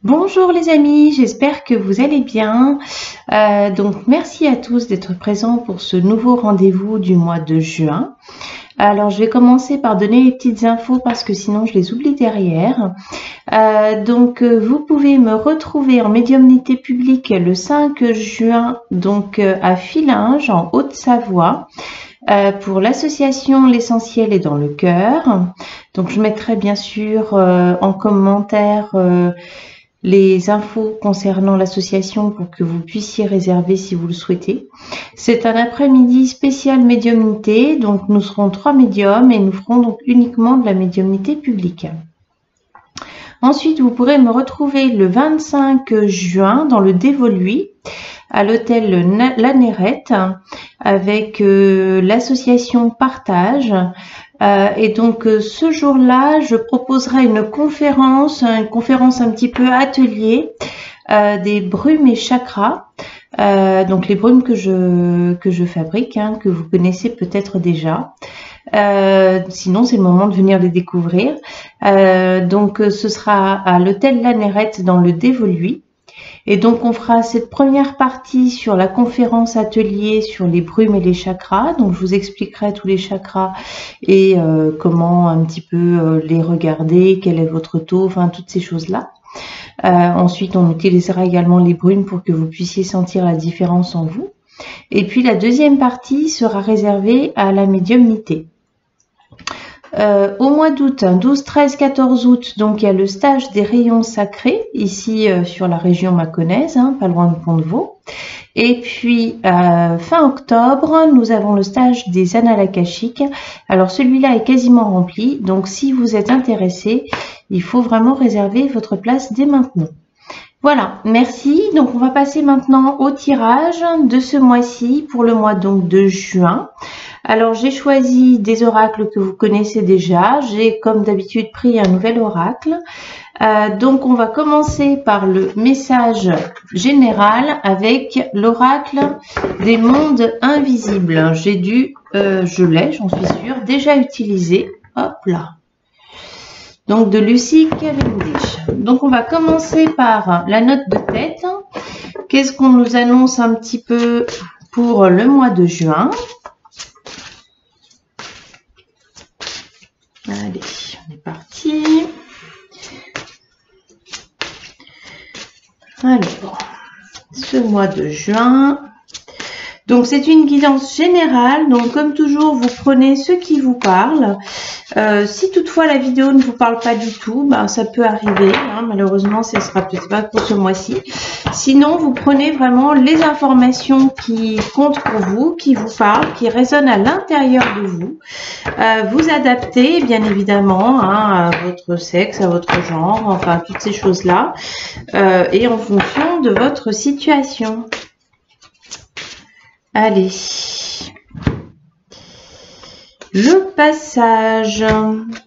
Bonjour les amis, j'espère que vous allez bien. Donc merci à tous d'être présents pour ce nouveau rendez-vous du mois de juin. Alors je vais commencer par donner les petites infos parce que sinon je les oublie derrière. Vous pouvez me retrouver en médiumnité publique le 5 juin donc à Fillinges en Haute-Savoie. Pour l'association L'Essentiel est dans le cœur. Donc je mettrai bien sûr en commentaire les infos concernant l'association pour que vous puissiez réserver si vous le souhaitez. C'est un après-midi spécial médiumnité, donc nous serons 3 médiums et nous ferons donc uniquement de la médiumnité publique. Ensuite, vous pourrez me retrouver le 25 juin dans le Dévoluy, à l'hôtel La Nérette, avec l'association Partage. Et donc ce jour-là, je proposerai une conférence un petit peu atelier des brumes et chakras. Donc les brumes que je fabrique, que vous connaissez peut-être déjà. Sinon, c'est le moment de venir les découvrir. Ce sera à l'hôtel La Nérette dans le Dévoluy. Et donc, on fera cette première partie sur la conférence atelier sur les brumes et les chakras. Donc, je vous expliquerai tous les chakras et comment un petit peu les regarder, quel est votre taux, enfin, toutes ces choses-là. Ensuite, on utilisera également les brumes pour que vous puissiez sentir la différence en vous. Et puis, la deuxième partie sera réservée à la médiumnité. Au mois d'août, 12, 13, 14 août, donc il y a le stage des rayons sacrés, ici sur la région mâconnaise, pas loin de Pont-de-Vaux. Et puis, fin octobre, nous avons le stage des annales akashiques. Alors, celui-là est quasiment rempli, donc si vous êtes intéressé, il faut vraiment réserver votre place dès maintenant. Voilà, merci. Donc, on va passer maintenant au tirage de ce mois-ci pour le mois donc de juin. Alors, j'ai choisi des oracles que vous connaissez déjà. J'ai, comme d'habitude, pris un nouvel oracle. Donc, on va commencer par le message général avec l'oracle des mondes invisibles. J'ai dû, je l'ai, j'en suis sûre, déjà utilisé. Hop là. Donc, de Lucie Cavendish. Donc, on va commencer par la note de tête. Qu'est-ce qu'on nous annonce un petit peu pour le mois de juin ? Allez, on est parti. Alors, ce mois de juin. Donc, c'est une guidance générale. Donc, comme toujours, vous prenez ce qui vous parle. Si toutefois la vidéo ne vous parle pas du tout, ça peut arriver. Malheureusement, ce ne sera peut-être pas pour ce mois-ci. Sinon, vous prenez vraiment les informations qui comptent pour vous, qui vous parlent, qui résonnent à l'intérieur de vous. Vous adaptez, bien évidemment, à votre sexe, à votre genre, enfin, toutes ces choses-là. Et en fonction de votre situation. Allez. Le passage.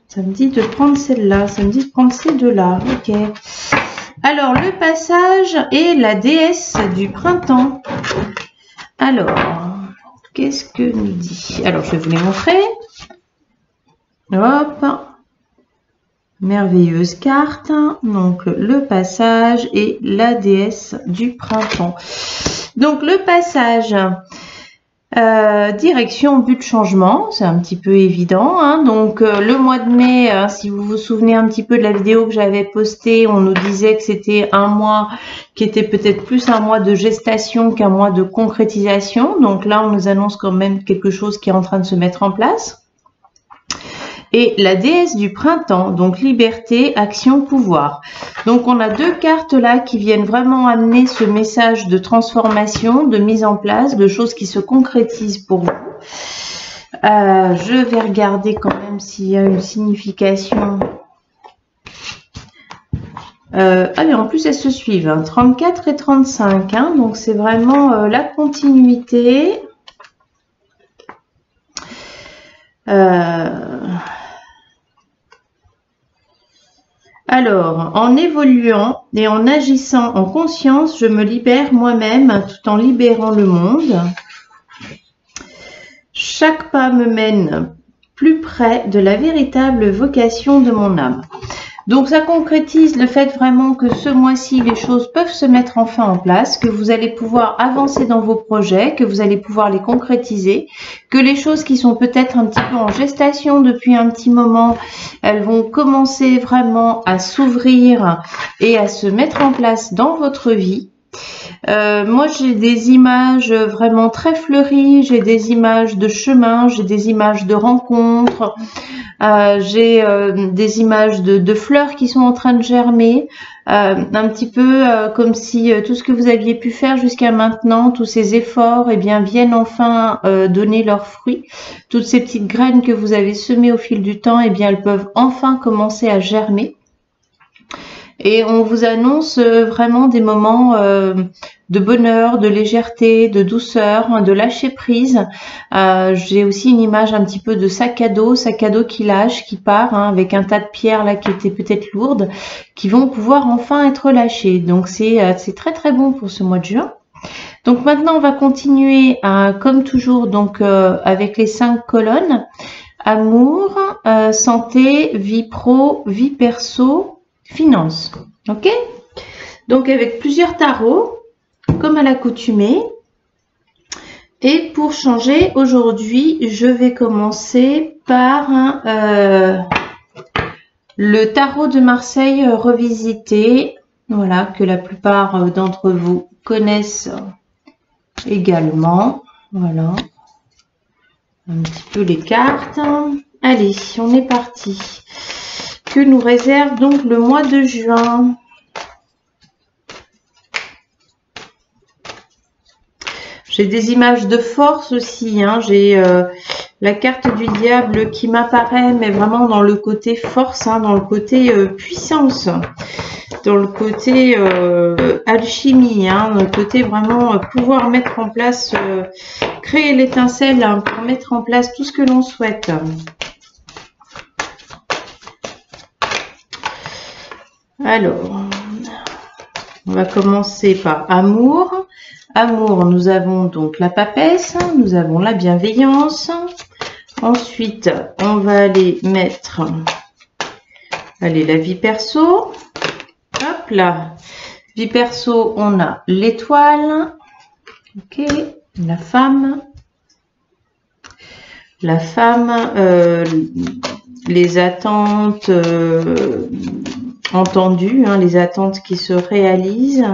Ça me dit de prendre celle-là. Ça me dit de prendre ces deux-là. Ok. Alors, le passage est la déesse du printemps. Alors, qu'est-ce que nous dit? Alors, je vais vous les montrer. Hop. Merveilleuse carte. Donc, le passage et la déesse du printemps. Donc, le passage, direction, but, changement, c'est un petit peu évident. Donc, le mois de mai, si vous vous souvenez un petit peu de la vidéo que j'avais postée, on nous disait que c'était un mois qui était peut-être plus un mois de gestation qu'un mois de concrétisation. Donc là, on nous annonce quand même quelque chose qui est en train de se mettre en place. Et la déesse du printemps, donc liberté, action, pouvoir. Donc on a deux cartes là qui viennent vraiment amener ce message de transformation, de mise en place, de choses qui se concrétisent pour vous. Je vais regarder quand même s'il y a une signification. Mais en plus elles se suivent, 34 et 35, donc c'est vraiment la continuité. Alors, en évoluant et en agissant en conscience, je me libère moi-même tout en libérant le monde. Chaque pas me mène plus près de la véritable vocation de mon âme. Donc ça concrétise le fait vraiment que ce mois-ci, les choses peuvent se mettre enfin en place, que vous allez pouvoir avancer dans vos projets, que vous allez pouvoir les concrétiser, que les choses qui sont peut-être un petit peu en gestation depuis un petit moment, elles vont commencer vraiment à s'ouvrir et à se mettre en place dans votre vie. Moi, j'ai des images vraiment très fleuries, j'ai des images de chemin, j'ai des images de rencontres, j'ai des images de fleurs qui sont en train de germer, un petit peu comme si tout ce que vous aviez pu faire jusqu'à maintenant, tous ces efforts, eh bien, viennent enfin donner leurs fruits. Toutes ces petites graines que vous avez semées au fil du temps, eh bien, elles peuvent enfin commencer à germer. Et on vous annonce vraiment des moments de bonheur, de légèreté, de douceur, de lâcher prise. J'ai aussi une image un petit peu de sac à dos qui lâche, qui part, hein, avec un tas de pierres là qui étaient peut-être lourdes, qui vont pouvoir enfin être lâchées. Donc c'est très très bon pour ce mois de juin. Donc maintenant on va continuer comme toujours donc avec les 5 colonnes. Amour, santé, vie pro, vie perso, finance. Ok? Donc avec plusieurs tarots, comme à l'accoutumée. Et pour changer, aujourd'hui, je vais commencer par le tarot de Marseille revisité. Voilà, que la plupart d'entre vous connaissent également. Voilà. Un petit peu les cartes. Allez, on est parti. Que nous réserve donc le mois de juin? J'ai des images de force aussi, hein. J'ai la carte du diable qui m'apparaît, mais vraiment dans le côté force, hein, dans le côté puissance, dans le côté alchimie, hein, dans le côté vraiment pouvoir mettre en place, créer l'étincelle, hein, pour mettre en place tout ce que l'on souhaite. Alors, on va commencer par amour. Amour, nous avons donc la papesse, nous avons la bienveillance. Ensuite, on va aller mettre la vie perso. Hop là. Vie perso, on a l'étoile. Ok, la femme. La femme, les attentes entendues, hein, les attentes qui se réalisent.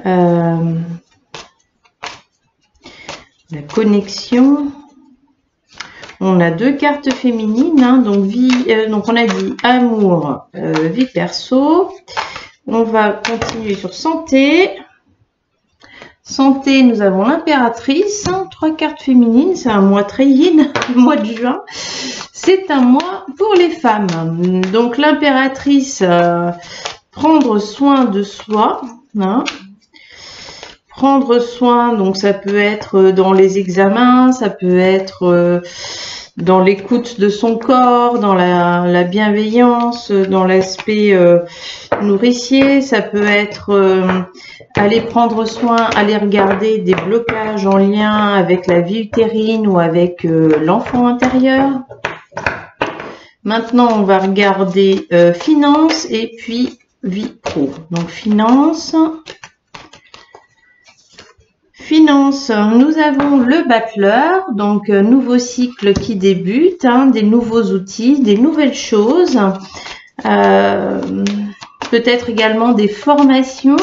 La connexion. On a 2 cartes féminines, hein, donc donc on a dit amour, vie perso. On va continuer sur santé. Santé, nous avons l'impératrice, 3 cartes féminines, c'est un mois très yin, le mois de juin. C'est un mois pour les femmes. Donc l'impératrice, prendre soin de soi, hein. Prendre soin, donc ça peut être dans les examens, ça peut être dans l'écoute de son corps, dans la bienveillance, dans l'aspect nourricier, ça peut être aller prendre soin, aller regarder des blocages en lien avec la vie utérine ou avec l'enfant intérieur. Maintenant, on va regarder finance et puis vie pro. Donc finance. Finance, nous avons le battleur, donc nouveau cycle qui débute, hein, des nouveaux outils, des nouvelles choses, peut-être également des formations,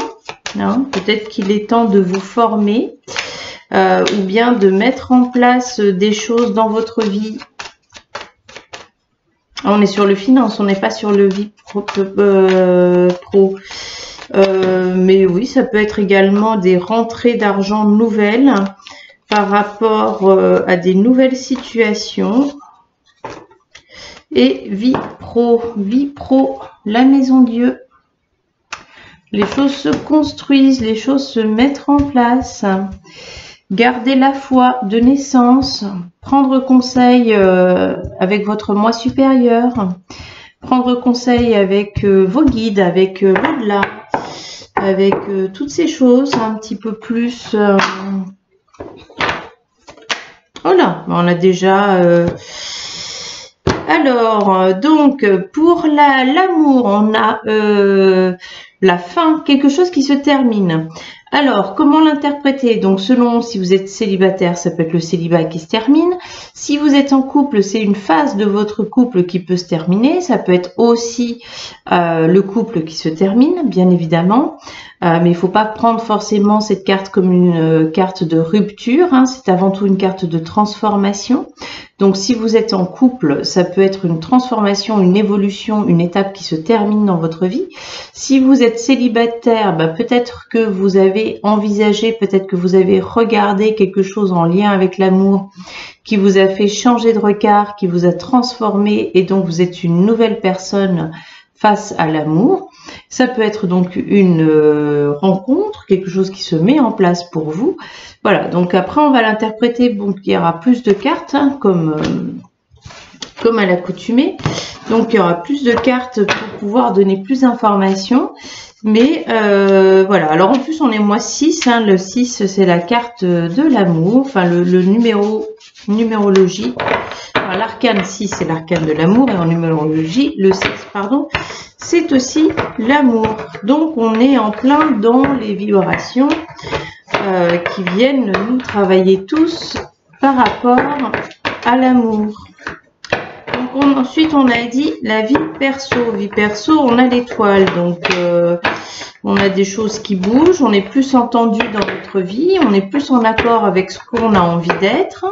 hein, peut-être qu'il est temps de vous former ou bien de mettre en place des choses dans votre vie. On est sur le finance, on n'est pas sur le vie pro. Mais oui, ça peut être également des rentrées d'argent nouvelles par rapport à des nouvelles situations. Et vie pro, la maison Dieu. Les choses se construisent, les choses se mettent en place. Garder la foi de naissance, prendre conseil avec votre moi supérieur, prendre conseil avec vos guides, avec l'au-delà, avec toutes ces choses un petit peu plus. Oh là, on a déjà Alors, donc, pour l'amour, on a la fin, quelque chose qui se termine. Alors, comment l'interpréter? Donc, selon si vous êtes célibataire, ça peut être le célibat qui se termine. Si vous êtes en couple, c'est une phase de votre couple qui peut se terminer. Ça peut être aussi le couple qui se termine, bien évidemment. Mais il ne faut pas prendre forcément cette carte comme une carte de rupture. Hein. C'est avant tout une carte de transformation. Donc, si vous êtes en couple, ça peut être une transformation, une évolution, une étape qui se termine dans votre vie. Si vous êtes célibataire, peut-être que vous avez envisagé, peut-être que vous avez regardé quelque chose en lien avec l'amour qui vous a fait changer de regard, qui vous a transformé et donc vous êtes une nouvelle personne face à l'amour. Ça peut être donc une rencontre, quelque chose qui se met en place pour vous. Voilà, donc après on va l'interpréter, bon, il y aura plus de cartes, hein, comme à l'accoutumée. Donc il y aura plus de cartes pour pouvoir donner plus d'informations. Mais voilà, alors en plus on est mois 6, hein, le 6 c'est la carte de l'amour, enfin le numérologie. L'arcane 6 c'est l'arcane de l'amour et en numérologie, le 6 pardon, c'est aussi l'amour. Donc on est en plein dans les vibrations qui viennent nous travailler tous par rapport à l'amour. Donc ensuite on a dit la vie perso. Vie perso, on a l'étoile, donc on a des choses qui bougent, on est plus entendu dans notre vie, on est plus en accord avec ce qu'on a envie d'être,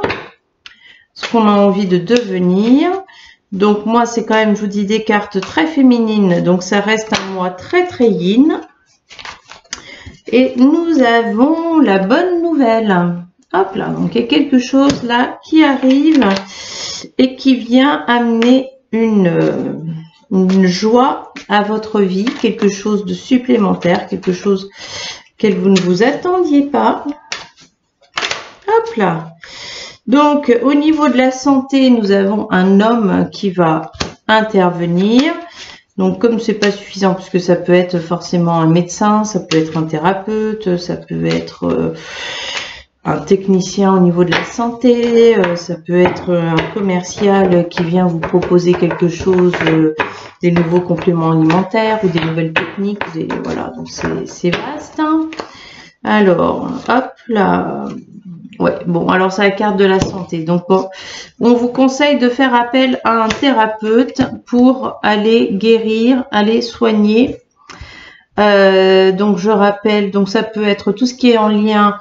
ce qu'on a envie de devenir. Donc moi c'est quand même, je vous dis, des cartes très féminines, donc ça reste un mois très très yin. Et nous avons la bonne nouvelle. Hop là, donc il y a quelque chose là qui arrive et qui vient amener une joie à votre vie, quelque chose de supplémentaire, quelque chose que vous ne vous attendiez pas. Hop là. Donc, au niveau de la santé, nous avons un homme qui va intervenir. Donc, comme c'est pas suffisant, puisque ça peut être forcément un médecin, ça peut être un thérapeute, ça peut être un technicien au niveau de la santé, ça peut être un commercial qui vient vous proposer quelque chose, des nouveaux compléments alimentaires ou des nouvelles techniques. Voilà, donc c'est vaste. Hein. Alors, hop là. Ouais, bon, alors c'est la carte de la santé. Donc, on vous conseille de faire appel à un thérapeute pour aller guérir, aller soigner. Donc, je rappelle, donc ça peut être tout ce qui est en lien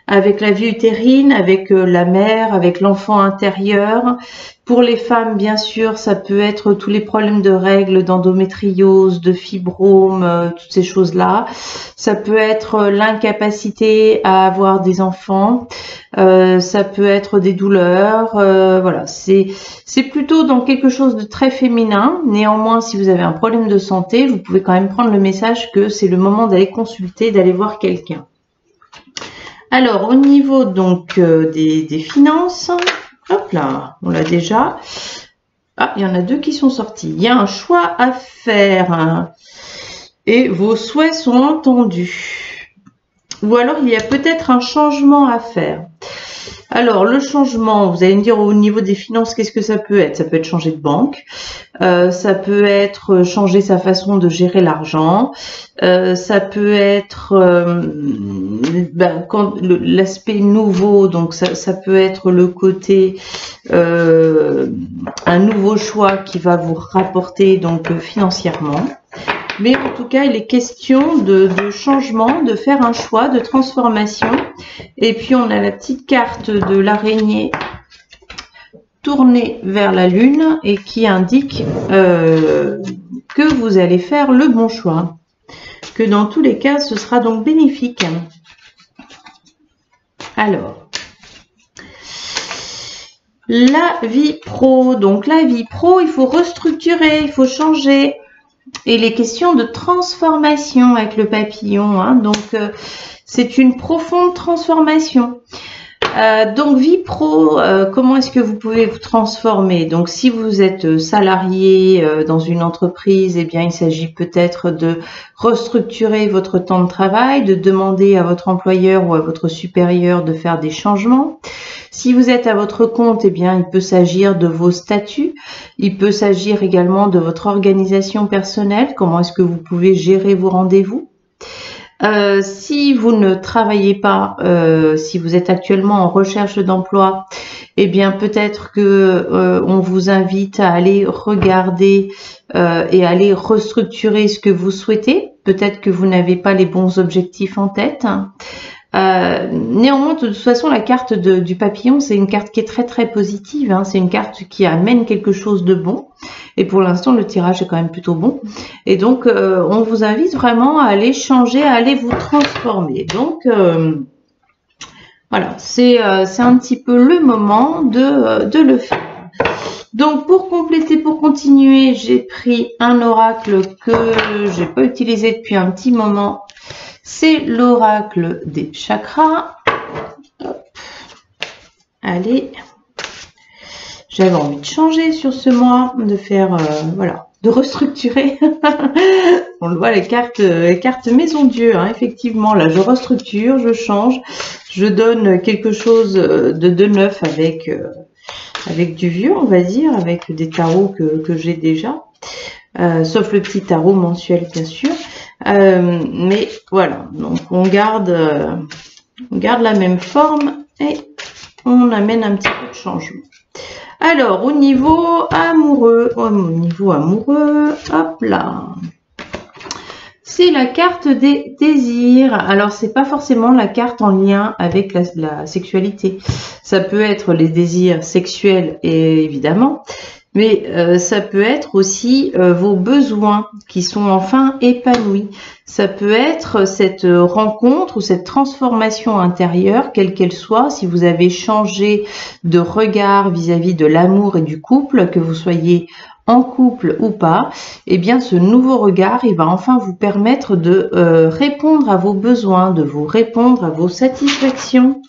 avec la vie utérine, avec la mère, avec l'enfant intérieur. Pour les femmes, bien sûr, ça peut être tous les problèmes de règles, d'endométriose, de fibromes, toutes ces choses-là. Ça peut être l'incapacité à avoir des enfants. Ça peut être des douleurs. Voilà, c'est plutôt dans quelque chose de très féminin. Néanmoins, si vous avez un problème de santé, vous pouvez quand même prendre le message que c'est le moment d'aller consulter, d'aller voir quelqu'un. Alors, au niveau donc des finances, hop là, on l'a déjà. Ah, il y en a deux qui sont sortis. Il y a un choix à faire hein, et vos souhaits sont entendus. Ou alors, il y a peut-être un changement à faire. Alors, le changement, vous allez me dire au niveau des finances, qu'est-ce que ça peut être? Ça peut être changer de banque, ça peut être changer sa façon de gérer l'argent, ça peut être l'aspect nouveau, donc ça peut être le côté un nouveau choix qui va vous rapporter donc financièrement. Mais en tout cas, il est question de changement, de faire un choix, de transformation. Et puis, on a la petite carte de l'araignée tournée vers la lune et qui indique que vous allez faire le bon choix. Que dans tous les cas, ce sera donc bénéfique. Alors, la vie pro. Donc, la vie pro, il faut restructurer, il faut changer. Et les questions de transformation avec le papillon, hein, donc c'est une profonde transformation. Donc vie pro, comment est-ce que vous pouvez vous transformer? Donc si vous êtes salarié dans une entreprise, eh bien il s'agit peut-être de restructurer votre temps de travail, de demander à votre employeur ou à votre supérieur de faire des changements. Si vous êtes à votre compte, eh bien il peut s'agir de vos statuts, il peut s'agir également de votre organisation personnelle, comment est-ce que vous pouvez gérer vos rendez-vous. Si vous ne travaillez pas, si vous êtes actuellement en recherche d'emploi, eh bien peut-être que on vous invite à aller regarder et aller restructurer ce que vous souhaitez. Peut-être que vous n'avez pas les bons objectifs en tête. Néanmoins, de toute façon, la carte du papillon, c'est une carte qui est très très positive, hein. C'est une carte qui amène quelque chose de bon. Et pour l'instant, le tirage est quand même plutôt bon. Et donc, on vous invite vraiment à aller changer, à aller vous transformer. Donc, voilà, c'est un petit peu le moment de le faire. Donc, pour compléter, pour continuer, j'ai pris un oracle que j'ai pas utilisé depuis un petit moment. C'est l'oracle des chakras. Hop. Allez. J'avais envie de changer sur ce mois, de faire, voilà, de restructurer. On le voit, les cartes Maison Dieu, hein, effectivement. Là, je restructure, je change, je donne quelque chose de neuf avec du vieux, on va dire, avec des tarots que j'ai déjà. Sauf le petit tarot mensuel, bien sûr. Mais voilà, donc on garde la même forme et on amène un petit peu de changement. Alors, au niveau amoureux, hop là, c'est la carte des désirs. Alors, c'est pas forcément la carte en lien avec la sexualité. Ça peut être les désirs sexuels, évidemment, mais ça peut être aussi vos besoins qui sont enfin épanouis. Ça peut être cette rencontre ou cette transformation intérieure, quelle qu'elle soit, si vous avez changé de regard vis-à-vis de l'amour et du couple, que vous soyez en couple ou pas, eh bien ce nouveau regard, il va enfin vous permettre de répondre à vos besoins, de vous répondre à vos satisfactions.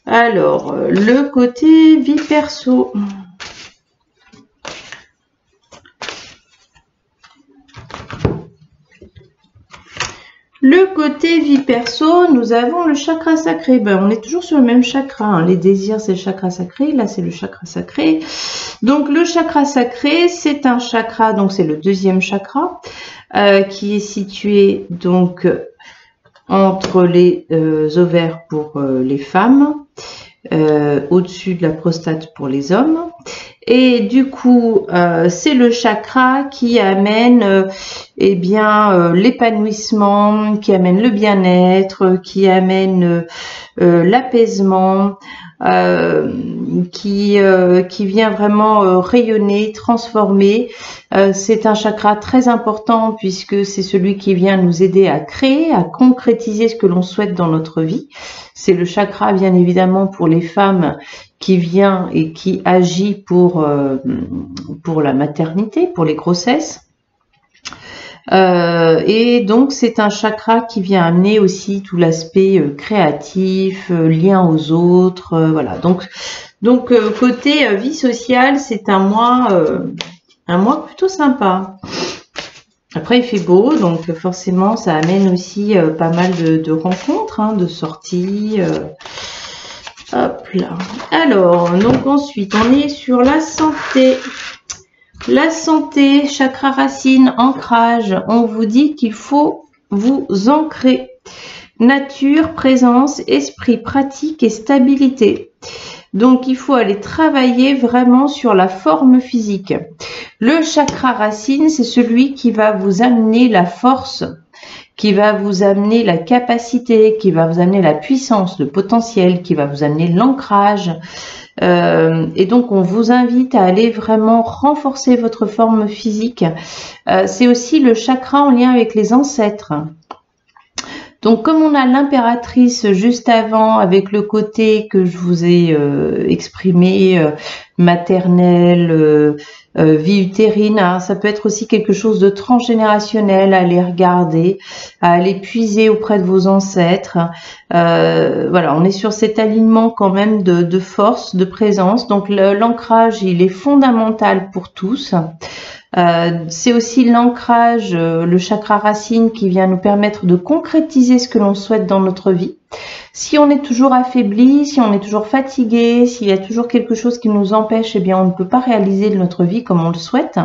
Alors, le côté vie perso. Le côté vie perso, nous avons le chakra sacré. Ben, on est toujours sur le même chakra, hein. Les désirs, c'est le chakra sacré. Là, c'est le chakra sacré. Donc, le chakra sacré, c'est un chakra, donc c'est le deuxième chakra, qui est situé donc entre les ovaires pour les femmes, au-dessus de la prostate pour les hommes. Et du coup, c'est le chakra qui amène eh bien l'épanouissement, qui amène le bien-être, qui amène l'apaisement, qui vient vraiment rayonner, transformer. C'est un chakra très important puisque c'est celui qui vient nous aider à créer, à concrétiser ce que l'on souhaite dans notre vie. C'est le chakra, bien évidemment, pour les femmes qui vient et qui agit pour la maternité, pour les grossesses. Et donc, c'est un chakra qui vient amener aussi tout l'aspect créatif, lien aux autres, voilà. Donc côté vie sociale, c'est un mois plutôt sympa. Après, il fait beau, donc forcément, ça amène aussi pas mal de rencontres, hein, de sorties. Hop là. Alors, donc ensuite, on est sur la santé. La santé, chakra racine, ancrage. On vous dit qu'il faut vous ancrer. Nature, présence, esprit, pratique et stabilité. Donc, il faut aller travailler vraiment sur la forme physique. Le chakra racine, c'est celui qui va vous amener la force, qui va vous amener la capacité, qui va vous amener la puissance, le potentiel, qui va vous amener l'ancrage. Et donc, on vous invite à aller vraiment renforcer votre forme physique. C'est aussi le chakra en lien avec les ancêtres. Donc, comme on a l'impératrice juste avant, avec le côté que je vous ai exprimé, maternel, vie utérine, hein. Ça peut être aussi quelque chose de transgénérationnel à aller regarder, à aller puiser auprès de vos ancêtres. Voilà, on est sur cet alignement quand même de force, de présence. Donc l'ancrage, il est fondamental pour tous. C'est aussi l'ancrage, le chakra racine qui vient nous permettre de concrétiser ce que l'on souhaite dans notre vie. Si on est toujours affaibli, si on est toujours fatigué, s'il y a toujours quelque chose qui nous empêche, eh bien on ne peut pas réaliser notre vie comme on le souhaite.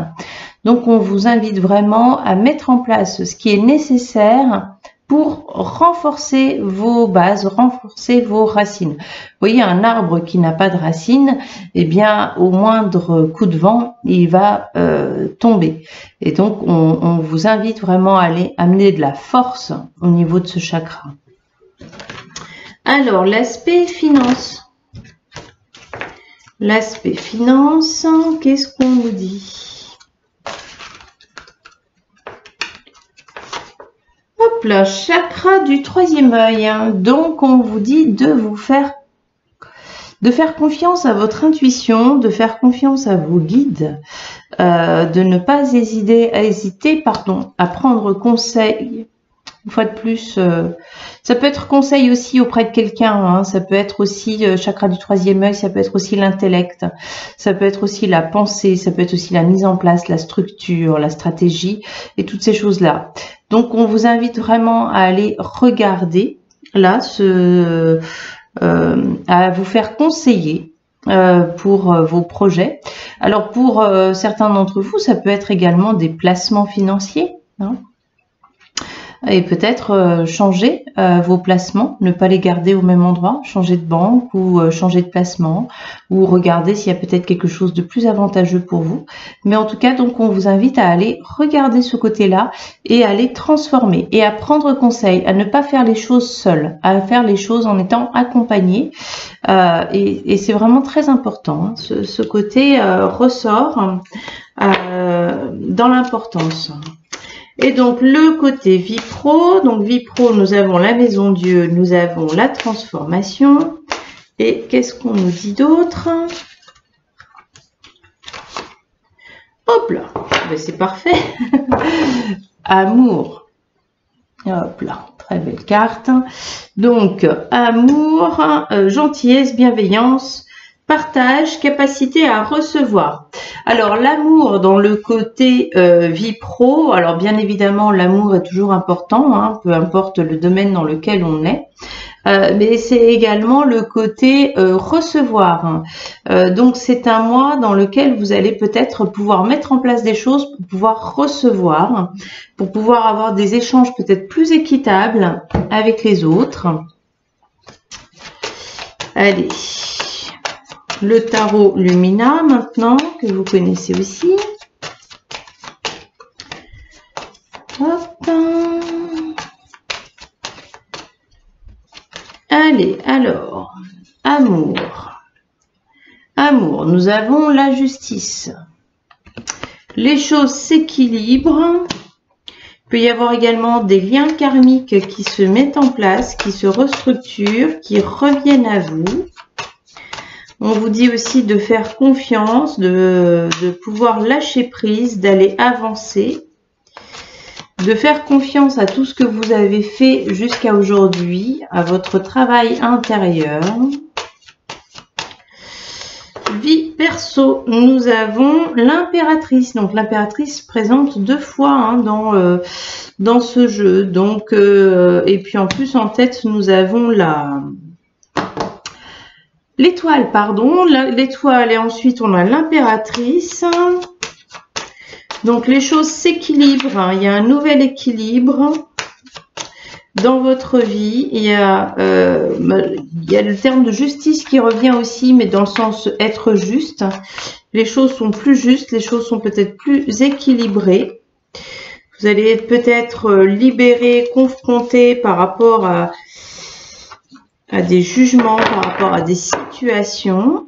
Donc on vous invite vraiment à mettre en place ce qui est nécessaire pour renforcer vos bases, renforcer vos racines. Vous voyez, un arbre qui n'a pas de racines, eh bien, au moindre coup de vent, il va tomber. Et donc, on vous invite vraiment à aller amener de la force au niveau de ce chakra. Alors, l'aspect finance. L'aspect finance, qu'est-ce qu'on nous dit ? Hop là, chakra du troisième œil. Hein. Donc, on vous dit de faire confiance à votre intuition, de faire confiance à vos guides, de ne pas hésiter à prendre conseil. Une fois de plus, ça peut être conseil aussi auprès de quelqu'un, hein, ça peut être aussi chakra du troisième œil, ça peut être aussi l'intellect, ça peut être aussi la pensée, ça peut être aussi la mise en place, la structure, la stratégie et toutes ces choses-là. Donc, on vous invite vraiment à aller regarder là, à vous faire conseiller pour vos projets. Alors, pour certains d'entre vous, ça peut être également des placements financiers, hein. Et peut-être changer vos placements, ne pas les garder au même endroit, changer de banque ou changer de placement, ou regarder s'il y a peut-être quelque chose de plus avantageux pour vous. Mais en tout cas, donc on vous invite à aller regarder ce côté-là et à les transformer et à prendre conseil, à ne pas faire les choses seules, à faire les choses en étant accompagné. Et c'est vraiment très important, hein. Ce côté ressort dans l'importance. Et donc, le côté vie pro. Donc, vie pro, nous avons la maison Dieu, nous avons la transformation. Et qu'est-ce qu'on nous dit d'autre? Hop là, ben, c'est parfait. Amour. Hop là, très belle carte. Donc, amour, gentillesse, bienveillance, partage, capacité à recevoir. Alors, l'amour dans le côté vie pro, alors bien évidemment, l'amour est toujours important, hein, peu importe le domaine dans lequel on est. Mais c'est également le côté recevoir. Donc, c'est un mois dans lequel vous allez peut-être pouvoir mettre en place des choses pour pouvoir recevoir, pour pouvoir avoir des échanges peut-être plus équitables avec les autres. Allez. Le tarot Lumina maintenant, que vous connaissez aussi. Hop. Allez, alors, amour. Amour, nous avons la justice. Les choses s'équilibrent. Il peut y avoir également des liens karmiques qui se mettent en place, qui se restructurent, qui reviennent à vous. On vous dit aussi de faire confiance, de pouvoir lâcher prise, d'aller avancer, de faire confiance à tout ce que vous avez fait jusqu'à aujourd'hui, à votre travail intérieur. Vie perso, nous avons l'impératrice. Donc l'impératrice présente 2 fois, hein, dans ce jeu. Donc, et puis en plus en tête, nous avons l'étoile, pardon, l'étoile, et ensuite on a l'impératrice. Donc les choses s'équilibrent, hein. Il y a un nouvel équilibre dans votre vie. Il y a le terme de justice qui revient aussi, mais dans le sens être juste. Les choses sont plus justes, les choses sont peut-être plus équilibrées. Vous allez être peut-être libéré, confronté par rapport à des jugements, par rapport à des situations.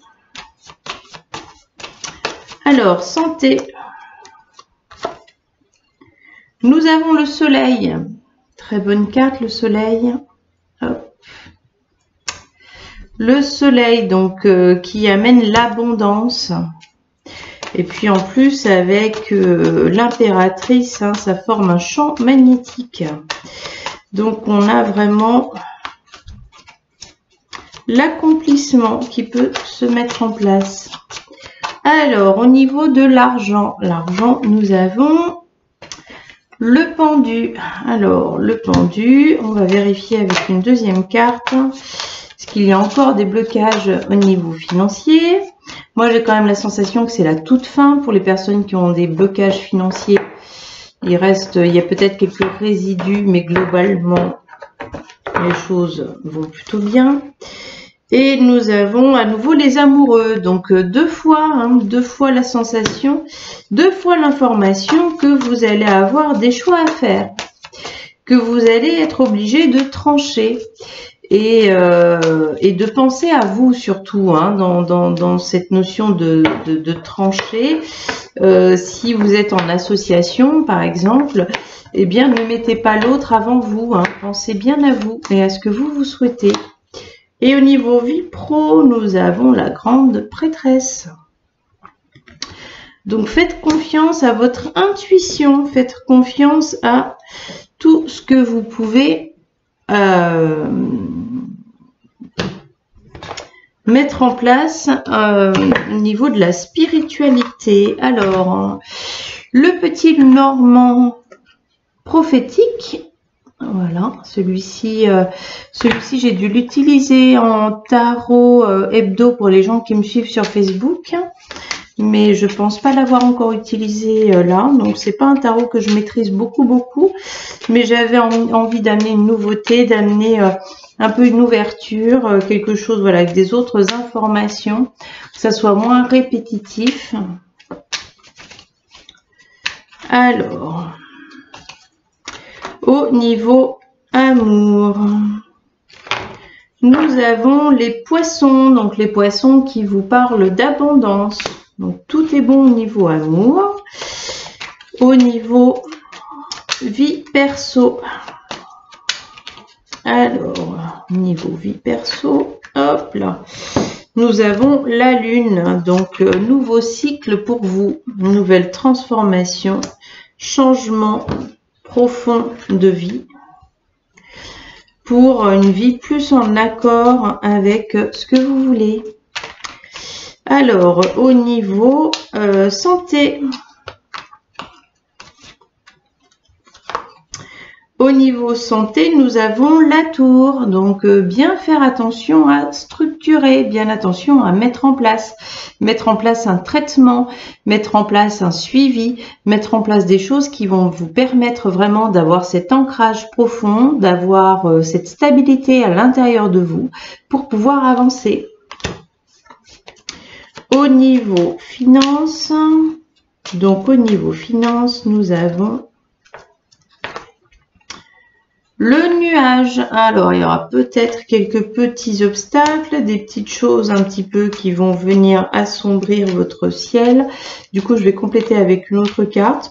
Alors, santé. Nous avons le soleil. Très bonne carte, le soleil. Hop. Le soleil, donc, qui amène l'abondance. Et puis en plus avec l'impératrice, hein, ça forme un champ magnétique. Donc on a vraiment l'accomplissement qui peut se mettre en place. Alors au niveau de l'argent, nous avons le pendu. Alors le pendu, on va vérifier avec une deuxième carte. Est-ce qu'il y a encore des blocages au niveau financier? Moi, j'ai quand même la sensation que c'est la toute fin pour les personnes qui ont des blocages financiers. Il y a peut-être quelques résidus, mais globalement, les choses vont plutôt bien. Et nous avons à nouveau les amoureux. Donc, deux fois la sensation, deux fois l'information que vous allez avoir des choix à faire, que vous allez être obligé de trancher. Et de penser à vous surtout, hein, dans cette notion de trancher. Si vous êtes en association, par exemple, eh bien, ne mettez pas l'autre avant vous. Hein. Pensez bien à vous et à ce que vous souhaitez. Et au niveau vie pro, nous avons la grande prêtresse. Donc, faites confiance à votre intuition. Faites confiance à tout ce que vous pouvez mettre en place au niveau de la spiritualité. Alors, le petit Normand prophétique, voilà, celui-ci j'ai dû l'utiliser en tarot hebdo pour les gens qui me suivent sur Facebook, mais je pense pas l'avoir encore utilisé là, donc c'est pas un tarot que je maîtrise beaucoup, mais j'avais envie d'amener une nouveauté, d'amener un peu une ouverture, quelque chose, voilà, avec des autres informations, que ça soit moins répétitif. Alors, au niveau amour, nous avons les poissons, donc les poissons qui vous parlent d'abondance. Donc tout est bon au niveau amour. Au niveau vie perso, alors niveau vie perso, hop là, nous avons la lune, donc nouveau cycle pour vous, nouvelle transformation, changement profond de vie pour une vie plus en accord avec ce que vous voulez. Alors, au niveau santé, nous avons la tour. Donc, bien faire attention à structurer, bien attention à mettre en place un traitement, mettre en place un suivi, mettre en place des choses qui vont vous permettre vraiment d'avoir cet ancrage profond, d'avoir cette stabilité à l'intérieur de vous pour pouvoir avancer. Au niveau finance, nous avons le nuage. Alors, il y aura peut-être quelques petits obstacles, des petites choses un petit peu qui vont venir assombrir votre ciel. Du coup, je vais compléter avec une autre carte.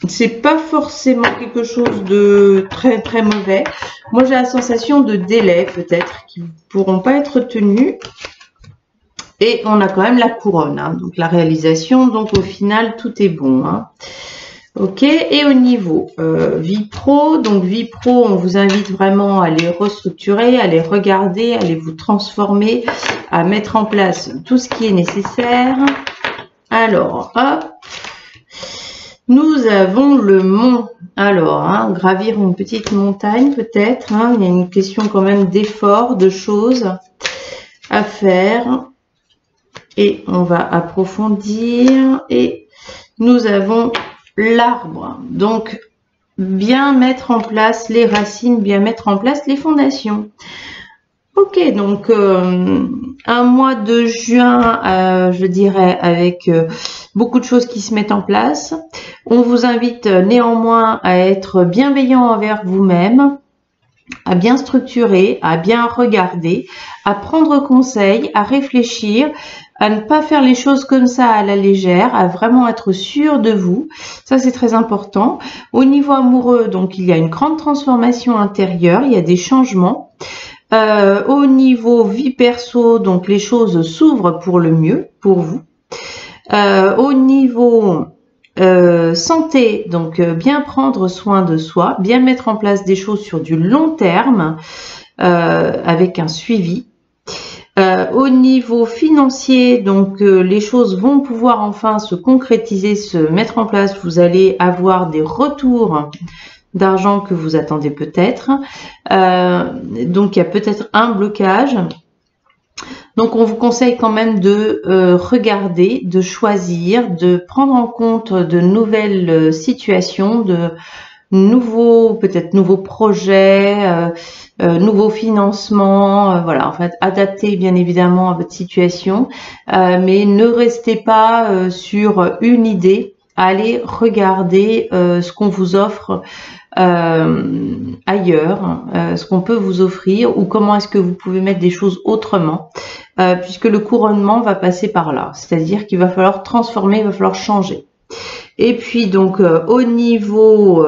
C'est pas forcément quelque chose de très mauvais. Moi, j'ai la sensation de délais peut-être qui ne pourront pas être tenus. Et on a quand même la couronne, hein, donc la réalisation. Donc au final, tout est bon. Hein. Ok, et au niveau vie pro, donc vie pro, on vous invite vraiment à les restructurer, à les regarder, à les vous transformer, à mettre en place tout ce qui est nécessaire. Alors, hop, nous avons le mont. Alors, hein, gravir une petite montagne peut-être, hein, il y a une question quand même d'effort, de choses à faire. Et on va approfondir. Et nous avons l'arbre. Donc, bien mettre en place les racines, bien mettre en place les fondations. Ok, donc un mois de juin, je dirais, avec beaucoup de choses qui se mettent en place. On vous invite néanmoins à être bienveillant envers vous-même, à bien structurer, à bien regarder, à prendre conseil, à réfléchir, à ne pas faire les choses comme ça à la légère, à vraiment être sûr de vous. Ça, c'est très important. Au niveau amoureux, donc, il y a une grande transformation intérieure, il y a des changements. Au niveau vie perso, donc, les choses s'ouvrent pour le mieux, pour vous. Au niveau santé, donc bien prendre soin de soi, bien mettre en place des choses sur du long terme avec un suivi. Au niveau financier, donc les choses vont pouvoir enfin se concrétiser, se mettre en place. Vous allez avoir des retours d'argent que vous attendez peut-être. Donc il y a peut-être un blocage. Donc on vous conseille quand même de regarder, de choisir, de prendre en compte de nouvelles situations, de peut-être nouveaux projets, nouveaux financements, voilà, en fait, adaptez bien évidemment à votre situation, mais ne restez pas sur une idée, allez regarder ce qu'on vous offre ailleurs, ce qu'on peut vous offrir ou comment est-ce que vous pouvez mettre des choses autrement, puisque le couronnement va passer par là, c'est-à-dire qu'il va falloir transformer, il va falloir changer. Et puis donc au niveau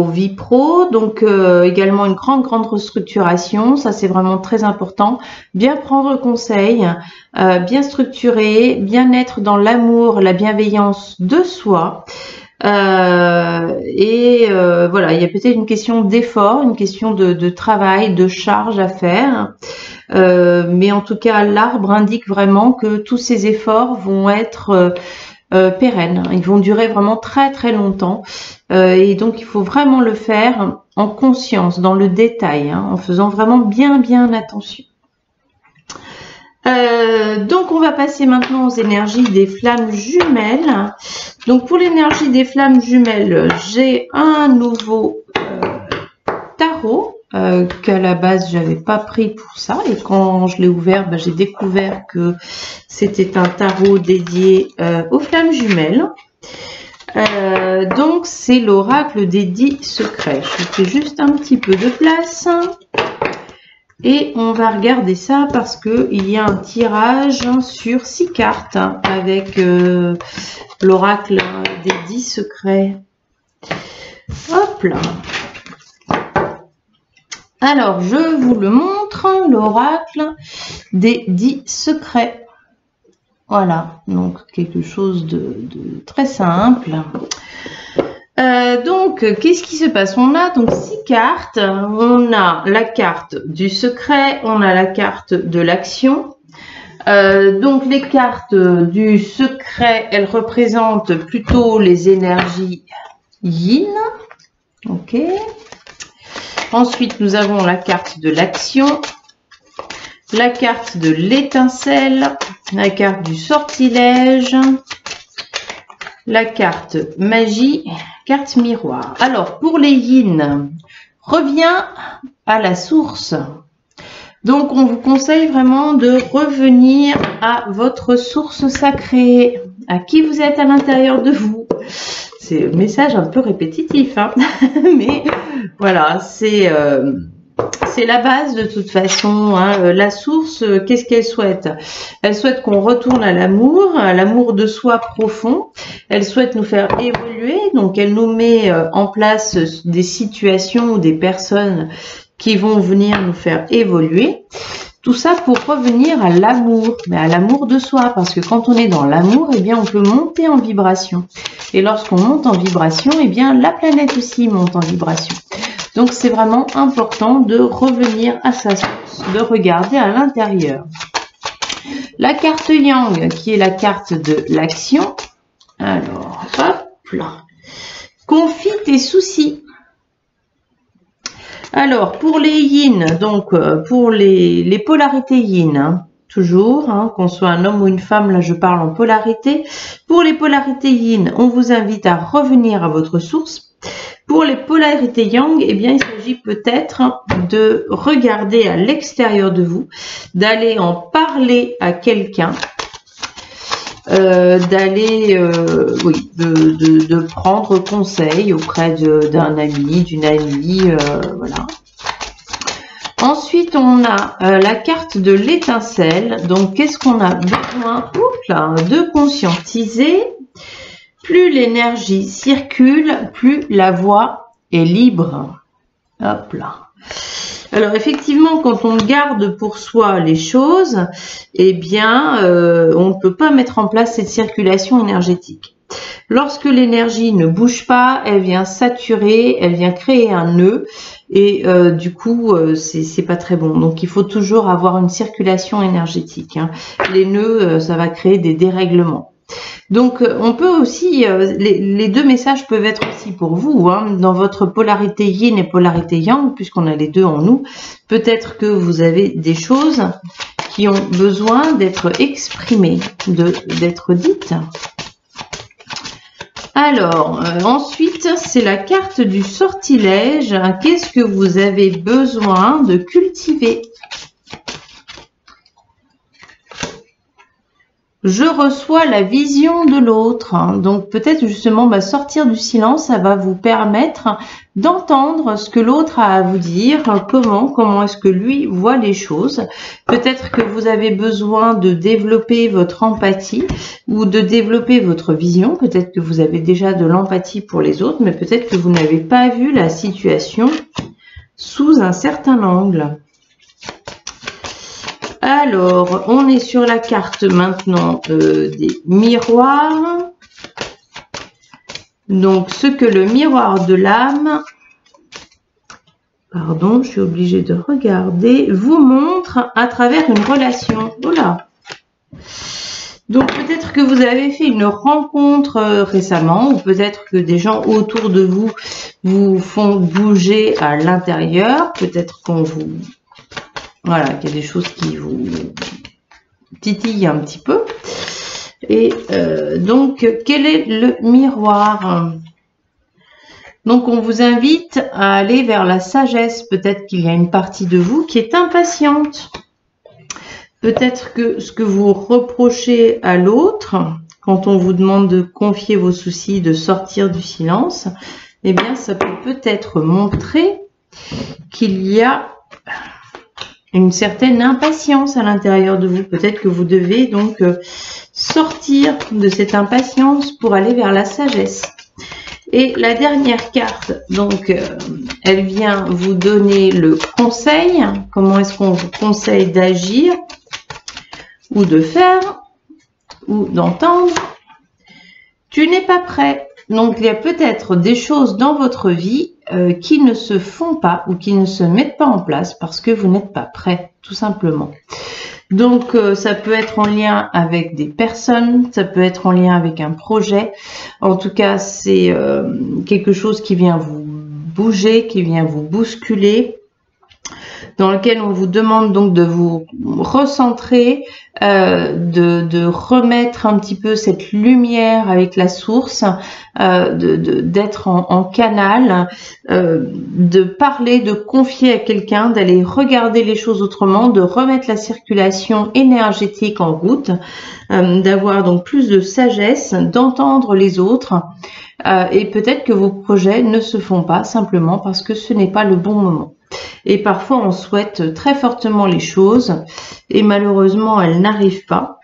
vie pro, donc également une grande restructuration, ça c'est vraiment très important. Bien prendre conseil, bien structurer, bien être dans l'amour, la bienveillance de soi. Voilà, il y a peut-être une question d'effort, une question de travail, de charge à faire. Mais en tout cas, l'arbre indique vraiment que tous ces efforts vont être pérennes. Ils vont durer vraiment très longtemps. Et donc, il faut vraiment le faire en conscience, dans le détail, hein, en faisant vraiment bien attention. Donc, on va passer maintenant aux énergies des flammes jumelles. Donc, pour l'énergie des flammes jumelles, j'ai un nouveau tarot qu'à la base j'avais pas pris pour ça, et quand je l'ai ouvert, j'ai découvert que c'était un tarot dédié aux flammes jumelles. Donc c'est l'oracle des 10 secrets. Je fais juste un petit peu de place et on va regarder ça parce que il y a un tirage sur 6 cartes avec l'oracle des 10 secrets. Hop là. Alors, je vous le montre, l'oracle des 10 secrets. Voilà, donc quelque chose de très simple. Donc, qu'est-ce qui se passe? On a donc 6 cartes. On a la carte du secret, on a la carte de l'action. Donc, les cartes du secret, elles représentent plutôt les énergies yin. Ok. Ensuite, nous avons la carte de l'action, la carte de l'étincelle, la carte du sortilège, la carte magie, carte miroir. Alors, pour les yin, reviens à la source. Donc, on vous conseille vraiment de revenir à votre source sacrée, à qui vous êtes à l'intérieur de vous. C'est un message un peu répétitif, hein mais voilà, c'est la base de toute façon, hein. La source, qu'est-ce qu'elle souhaite? Elle souhaite qu'on retourne à l'amour de soi profond. Elle souhaite nous faire évoluer, donc elle nous met en place des situations ou des personnes qui vont venir nous faire évoluer. Tout ça pour revenir à l'amour, mais à l'amour de soi, parce que quand on est dans l'amour, eh bien, on peut monter en vibration. Et lorsqu'on monte en vibration, eh bien, la planète aussi monte en vibration. Donc, c'est vraiment important de revenir à sa source, de regarder à l'intérieur. La carte Yang, qui est la carte de l'action. Alors, hop là. Confie tes soucis. Alors, pour les yin, donc pour les polarités yin, hein, toujours, hein, qu'on soit un homme ou une femme, là je parle en polarité. Pour les polarités yin, on vous invite à revenir à votre source. Pour les polarités yang, eh bien, il s'agit peut-être de regarder à l'extérieur de vous, d'aller en parler à quelqu'un, d'aller, oui, de prendre conseil auprès d'un ami, d'une amie, voilà. Ensuite, on a la carte de l'étincelle. Donc, qu'est-ce qu'on a besoin de conscientiser? Plus l'énergie circule, plus la voie est libre. Hop là. Alors effectivement, quand on garde pour soi les choses, eh bien, on ne peut pas mettre en place cette circulation énergétique. Lorsque l'énergie ne bouge pas, elle vient saturer, elle vient créer un nœud et du coup, c'est pas très bon. Donc, il faut toujours avoir une circulation énergétique, hein. Les nœuds, ça va créer des dérèglements. Donc, on peut aussi, les deux messages peuvent être aussi pour vous, hein, dans votre polarité yin et polarité yang, puisqu'on a les deux en nous. Peut-être que vous avez des choses qui ont besoin d'être exprimées, d'être dites. Alors, ensuite, c'est la carte du sortilège. Qu'est-ce que vous avez besoin de cultiver? Je reçois la vision de l'autre. Donc peut-être justement sortir du silence, ça va vous permettre d'entendre ce que l'autre a à vous dire, comment est-ce que lui voit les choses. Peut-être que vous avez besoin de développer votre empathie ou de développer votre vision. Peut-être que vous avez déjà de l'empathie pour les autres, mais peut-être que vous n'avez pas vu la situation sous un certain angle. Alors, on est sur la carte maintenant des miroirs. Donc, ce que le miroir de l'âme, pardon, je suis obligée de regarder, vous montre à travers une relation. Voilà. Donc, peut-être que vous avez fait une rencontre récemment, ou peut-être que des gens autour de vous vous font bouger à l'intérieur. Peut-être qu'on vous... Voilà, qu'il y a des choses qui vous titillent un petit peu. Et donc, quel est le miroir? Donc, on vous invite à aller vers la sagesse. Peut-être qu'il y a une partie de vous qui est impatiente. Peut-être que ce que vous reprochez à l'autre, quand on vous demande de confier vos soucis, de sortir du silence, eh bien, ça peut peut-être montrer qu'il y a une certaine impatience à l'intérieur de vous. Peut-être que vous devez donc sortir de cette impatience pour aller vers la sagesse. Et la dernière carte, donc, elle vient vous donner le conseil. Comment est-ce qu'on vous conseille d'agir ou de faire ou d'entendre? Tu n'es pas prêt. Donc, il y a peut-être des choses dans votre vie qui ne se font pas ou qui ne se mettent pas en place parce que vous n'êtes pas prêt, tout simplement. Donc, ça peut être en lien avec des personnes, ça peut être en lien avec un projet. En tout cas, c'est quelque chose qui vient vous bouger, qui vient vous bousculer, dans lequel on vous demande donc de vous recentrer, de remettre un petit peu cette lumière avec la source, d'être en canal, de parler, de confier à quelqu'un, d'aller regarder les choses autrement, de remettre la circulation énergétique en route, d'avoir donc plus de sagesse, d'entendre les autres. Et peut-être que vos projets ne se font pas simplement parce que ce n'est pas le bon moment. Et parfois, on souhaite très fortement les choses et malheureusement, elles n'arrivent pas.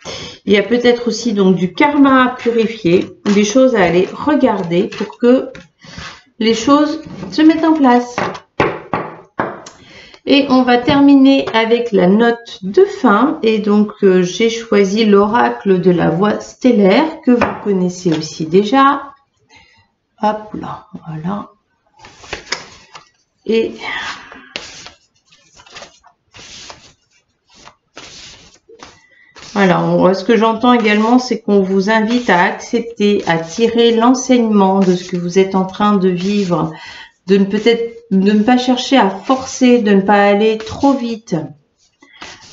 Il y a peut-être aussi donc du karma à purifier, des choses à aller regarder pour que les choses se mettent en place. Et on va terminer avec la note de fin. Et donc, j'ai choisi l'oracle de la voie stellaire que vous connaissez aussi déjà. Hop là, voilà. Et alors, ce que j'entends également, c'est qu'on vous invite à accepter, à tirer l'enseignement de ce que vous êtes en train de vivre, de ne pas chercher à forcer, de ne pas aller trop vite.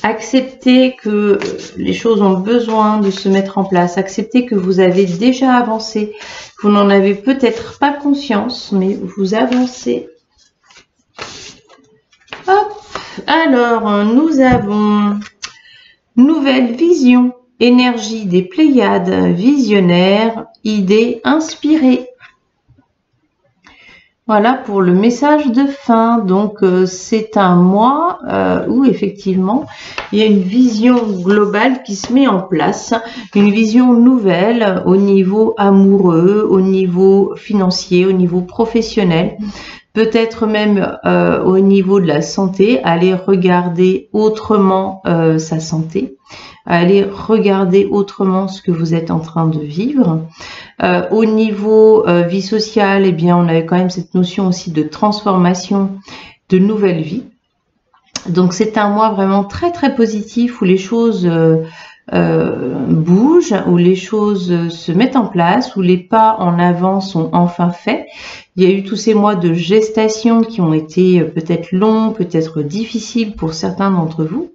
Accepter que les choses ont besoin de se mettre en place. Accepter que vous avez déjà avancé. Vous n'en avez peut-être pas conscience, mais vous avancez. Hop. Alors, nous avons nouvelle vision, énergie des Pléiades, visionnaire, idées inspirées. Voilà pour le message de fin. Donc, c'est un mois où effectivement, il y a une vision globale qui se met en place, une vision nouvelle au niveau amoureux, au niveau financier, au niveau professionnel. peut-être même au niveau de la santé, aller regarder autrement sa santé, aller regarder autrement ce que vous êtes en train de vivre. Au niveau vie sociale, eh bien, on avait quand même cette notion aussi de transformation, de nouvelle vie. Donc c'est un mois vraiment très très positif où les choses bougent, où les choses se mettent en place, où les pas en avant sont enfin faits. Il y a eu tous ces mois de gestation qui ont été peut-être longs, peut-être difficiles pour certains d'entre vous.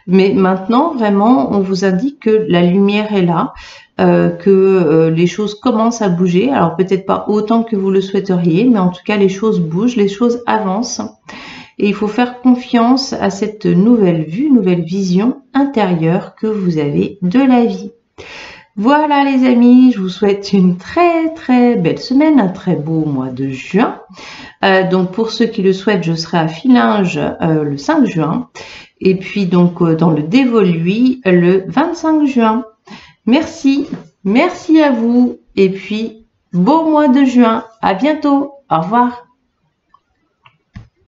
Mais maintenant, vraiment, on vous indique que la lumière est là, que les choses commencent à bouger. Alors peut-être pas autant que vous le souhaiteriez, mais en tout cas, les choses bougent, les choses avancent. Et il faut faire confiance à cette nouvelle vue, nouvelle vision intérieure que vous avez de la vie. Voilà les amis, je vous souhaite une très très belle semaine, un très beau mois de juin. Donc pour ceux qui le souhaitent, je serai à Fillinges le 5 juin. Et puis donc dans le Dévoluy le 25 juin. Merci, merci à vous. Et puis beau mois de juin. À bientôt. Au revoir.